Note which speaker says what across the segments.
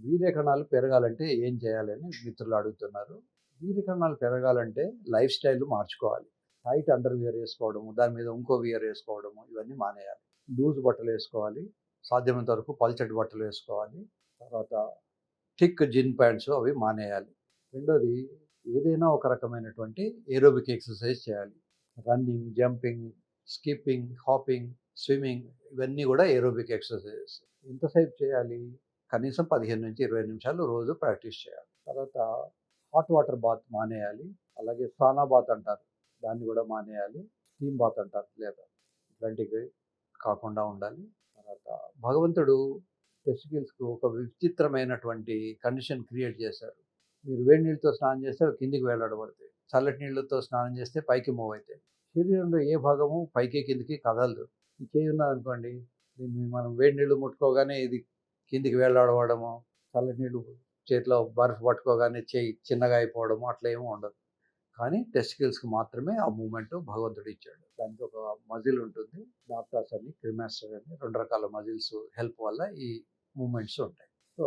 Speaker 1: వీర్య కణాలు పెరగాలంటే ఏం చేయాలని మిత్రులు అడుగుతున్నారు. వీర్య కణాలు పెరగాలంటే లైఫ్ స్టైల్ మార్చుకోవాలి. టైట్ అండర్ వియర్ వేసుకోవడము, దాని మీద ఇంకో వియర్ వేసుకోవడము ఇవన్నీ మానేయాలి. లూజ్ బట్టలు వేసుకోవాలి. సాధ్యమైనంత వరకు పల్చటి బట్టలు వేసుకోవాలి. తర్వాత థిక్ జిన్ ప్యాంట్స్ అవి మానేయాలి. రెండోది ఏదైనా ఒక రకమైనటువంటి ఏరోబిక్ ఎక్సర్సైజ్ చేయాలి. Running, jumping, skipping, hopping, swimming ఇవన్నీ కూడా ఏరోబిక్ ఎక్సర్సైజెస్. ఎంతసేపు చేయాలి? కనీసం 15-20 నిమిషాలు రోజు ప్రాక్టీస్ చేయాలి. తర్వాత హాట్ వాటర్ బాత్ మానేయాలి. అలాగే సానా బాత్ అంటారు. దాన్ని కూడా మానేయాలి. స్టీమ్ బాత్ అంటారు లేదా ఇట్లాంటివి కాకుండా ఉండాలి. తర్వాత భగవంతుడు టెస్టికల్స్‌కు ఒక విచిత్రమైనటువంటి కండిషన్ క్రియేట్ చేశారు. మీరు వేడి నీళ్ళతో స్నానం చేస్తే అవి కిందికి వేలాడబడతాయి. చల్లటి నీళ్ళతో స్నానం చేస్తే పైకి మూవ్ అవుతాయి. శరీరంలో ఏ భాగము పైకి కిందికి కదలదు. ఈ చేయి ఉన్నదనుకోండి, దీన్ని మనం వేడి నీళ్ళు ముట్టుకోగానే ఇది కిందికి వేలాడవడము, చల్లటి నీళ్ళు చేతిలో బర్ఫ్ పట్టుకోగానే చేయి చిన్నగా అయిపోవడము అట్లా ఏమి ఉండదు. కానీ టెస్టికల్స్‌కి మాత్రమే ఆ మూవ్‌మెంట్ భగవంతుడు ఇచ్చాడు. దానికి ఒక మజిల్ ఉంటుంది. డాప్టాస్ అని, క్రిమాస్టర్ అని 2 రకాల మజిల్స్ హెల్ప్ వల్ల ఈ మూవ్‌మెంట్స్ ఉంటాయి. సో,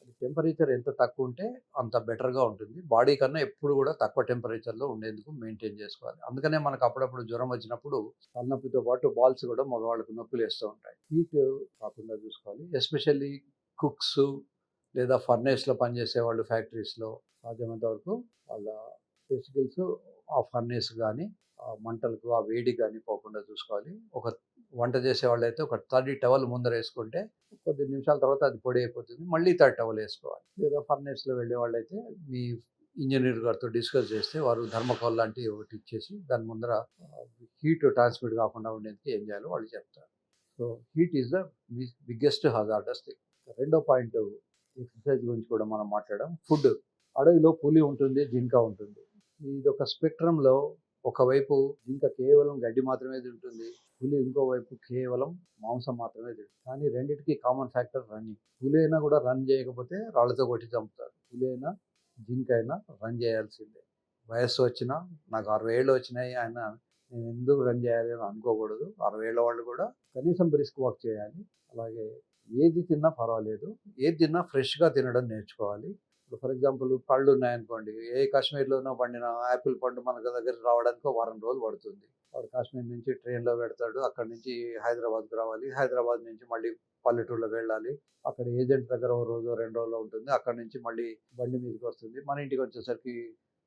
Speaker 1: అది టెంపరేచర్ ఎంత తక్కువ ఉంటే అంత బెటర్‌గా ఉంటుంది. బాడీ కన్నా ఎప్పుడు కూడా తక్కువ టెంపరేచర్‌లో ఉండేందుకు మెయింటైన్ చేసుకోవాలి. అందుకనే మనకు అప్పుడప్పుడు జ్వరం వచ్చినప్పుడు తలనొప్పితో పాటు బాల్స్ కూడా మగవాళ్ళకి నొప్పులేస్తూ ఉంటాయి. హీట్ కాకుండా చూసుకోవాలి. ఎస్పెషల్లీ కుక్స్ లేదా ఫర్నేస్‌లో పనిచేసేవాళ్ళు ఫ్యాక్టరీస్‌లో సాధ్యమైనంత వరకు వాళ్ళ టెస్టికల్స్ ఆ ఫర్నేస్ గానీ, ఆ మంటలకు, ఆ వేడికి గానీ పోకుండా చూసుకోవాలి. ఒక వంట చేసేవాళ్ళైతే ఒక తడి టవల్ ముందరేసుకుంటే కొద్ది నిమిషాల తర్వాత అది పొడి అయిపోతుంది. మళ్ళీ తడి టవల్ ఏసుకోవాలి. లేదా ఫర్నేస్‌లో వెళ్ళేవాళ్ళైతే మీ ఇంజినీర్ గారితో డిస్కస్ చేస్తే వారు థర్మాకోల్ లాంటివి ఒకటి ఇచ్చేసి దాని ముందర హీట్ ట్రాన్స్‌మిట్ కాకుండా ఉండేందుకు ఏం చేయాలో వాళ్ళు చెప్తారు. So, heat is the biggest hazardous thing. రెండో పాయింట్ ఎక్సర్సైజ్ గురించి కూడా మనం మాట్లాడాం. ఫుడ్. అడవిలో పులి ఉంటుంది, జింక ఉంటుంది. ఇదొక స్పెక్ట్రమ్‌లో ఒకవైపు జింక కేవలం గడ్డి మాత్రమే తింటుంది. పులి ఇంకోవైపు కేవలం మాంసం మాత్రమే తింటుంది. కానీ రెండిటికి కామన్ ఫ్యాక్టర్ రన్నింగ్. పులి అయినా కూడా రన్ చేయకపోతే రాళ్ళతో కొట్టి చంపుతారు. పులి అయినా, జింక అయినా రన్ చేయాల్సిందే. వయస్సు వచ్చినా, నాకు 60 ఏళ్ళు వచ్చినాయి అయినా నేను ఎందుకు రన్ చేయాలి అని అనుకోకూడదు. 60 ఏళ్ళ వాళ్ళు కూడా కనీసం బ్రిస్క్ వాక్ చేయాలి. అలాగే ఏది తిన్నా పర్వాలేదు. ఏది తిన్నా ఫ్రెష్‌గా తినడం నేర్చుకోవాలి. ఇప్పుడు ఫర్ ఎగ్జాంపుల్ పళ్ళు ఉన్నాయనుకోండి. కాశ్మీర్‌లోనో పండిన యాపిల్ పండు మన దగ్గరికి రావడానికి ఒక వారం రోజులు పడుతుంది. వాడు కాశ్మీర్ నుంచి ట్రైన్‌లో పెడతాడు. అక్కడి నుంచి హైదరాబాద్‌కి రావాలి. హైదరాబాద్ నుంచి మళ్ళీ పల్లెటూర్లోకి వెళ్ళాలి. అక్కడ ఏజెంట్ దగ్గర ఓ రోజో, 2 రోజులో ఉంటుంది. అక్కడి నుంచి మళ్ళీ బండి మీదకి వస్తుంది. మన ఇంటికి వచ్చేసరికి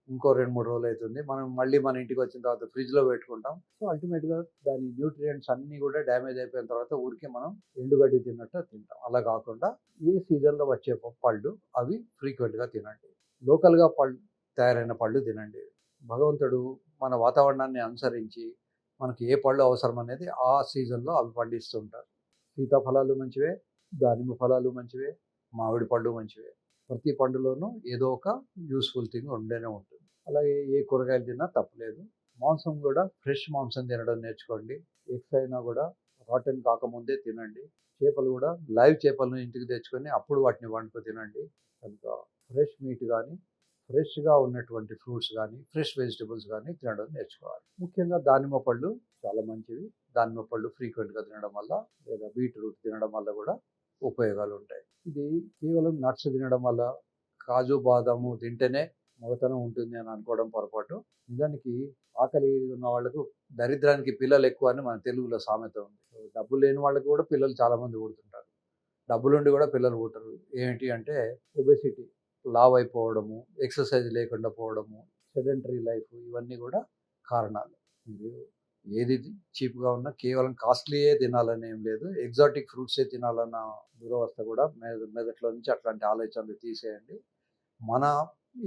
Speaker 1: ఇంకో 2, 3 రోజులు అవుతుంది. మనం మళ్ళీ మన ఇంటికి వచ్చిన తర్వాత ఫ్రిడ్జ్‌లో పెట్టుకుంటాం. సో, అల్టిమేట్‌గా దాని న్యూట్రియంట్స్ అన్నీ కూడా డ్యామేజ్ అయిపోయిన తర్వాత ఊరికే మనం ఎండుగడ్డి తిన్నట్టు తింటాం. అలా కాకుండా ఏ సీజన్‌లో వచ్చే పళ్ళు అవి ఫ్రీక్వెంట్‌గా తినండి. లోకల్‌గా తయారైన పళ్ళు తినండి. భగవంతుడు మన వాతావరణాన్ని అనుసరించి మనకి ఏ పళ్ళు అవసరం అనేది ఆ సీజన్‌లో అవి పండిస్తూ ఉంటారు. సీతాఫలాలు మంచివే, దానిమ్మ ఫలాలు మంచివే, మామిడి పళ్ళు మంచివే. ప్రతి పండులోనూ ఏదో ఒక యూజ్‌ఫుల్ థింగ్ ఉండేనే ఉంటుంది. అలాగే ఏ కూరగాయలు తిన్నా తప్పులేదు. మాంసం కూడా ఫ్రెష్ మాంసం తినడం నేర్చుకోండి. ఎగ్స్ అయినా కూడా రాటెన్ కాకముందే తినండి. చేపలు కూడా లైవ్ చేపలను ఇంటికి తెచ్చుకొని అప్పుడు వాటిని వండుకొని తినండి. కనుక ఫ్రెష్ మీట్ గానీ, ఫ్రెష్‌గా ఉన్నటువంటి ఫ్రూట్స్ గానీ, ఫ్రెష్ వెజిటబుల్స్ గానీ తినడం నేర్చుకోవాలి. ముఖ్యంగా దానిమ్మ పళ్ళు చాలా మంచివి. దానిమ్మ పళ్ళు ఫ్రీక్వెంట్‌గా తినడం వల్ల లేదా బీట్రూట్ తినడం వల్ల కూడా ఉపయోగాలుంటాయి. ఇది కేవలం నట్స్ తినడం వల్ల, కాజు, బాదాము తింటేనే మగతనం ఉంటుంది అని అనుకోవడం పొరపాటు. నిజానికి ఆకలి ఉన్న వాళ్ళకు దరిద్రానికి పిల్లలెక్కువ అని మన తెలుగులో సామెత ఉంది. డబ్బు లేని వాళ్ళకి కూడా పిల్లలు చాలామంది పుడుతుంటారు. డబ్బులుండి కూడా పిల్లలు పుట్టరు. ఏంటి అంటే ఒబెసిటీ, లావైపోవడము, ఎక్సర్సైజ్ లేకుండా పోవడము, సెడెంటరీ లైఫ్ ఇవన్నీ కూడా కారణాలు. మీరు ఏది చీప్‌గా ఉన్నా కేవలం కాస్ట్‌లీయే తినాలని ఏం లేదు. ఎగ్జాటిక్ ఫ్రూట్సే తినాలన్న దురవస్థ కూడా మెదట్లో నుంచి అట్లాంటి ఆలోచనలు తీసేయండి. మన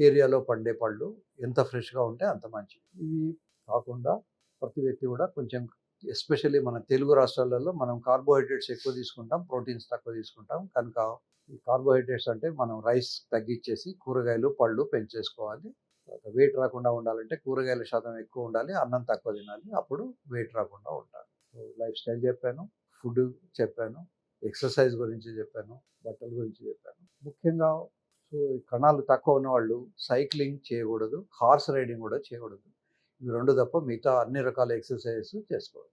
Speaker 1: ఏరియాలో పండే పళ్ళు ఎంత ఫ్రెష్‌గా ఉంటే అంత మంచిది. ఇవి కాకుండా ప్రతి వ్యక్తి కూడా కొంచెం ఎస్పెషల్లీ మన తెలుగు రాష్ట్రాలలో మనం కార్బోహైడ్రేట్స్ ఎక్కువ తీసుకుంటాం. ప్రోటీన్స్ తక్కువ తీసుకుంటాం. కనుక ఈ కార్బోహైడ్రేట్స్ అంటే మనం రైస్ తగ్గిచ్చేసి కూరగాయలు, పళ్ళు పెంచేసుకోవాలి. తర్వాత వెయిట్ రాకుండా ఉండాలంటే కూరగాయల శాతం ఎక్కువ ఉండాలి. అన్నం తక్కువ తినాలి. అప్పుడు వెయిట్ రాకుండా ఉంటారు. సో, లైఫ్ స్టైల్ చెప్పాను. ఫుడ్ చెప్పాను. ఎక్సర్సైజ్ గురించి చెప్పాను. బట్టల గురించి చెప్పాను. ముఖ్యంగా సో, కణాలు తక్కువ ఉన్నవాళ్ళు సైక్లింగ్ చేయకూడదు. హార్స్ రైడింగ్ కూడా చేయకూడదు. ఇవి 2 తప్ప మిగతా అన్ని రకాల ఎక్సర్సైజెస్ చేసుకోవాలి.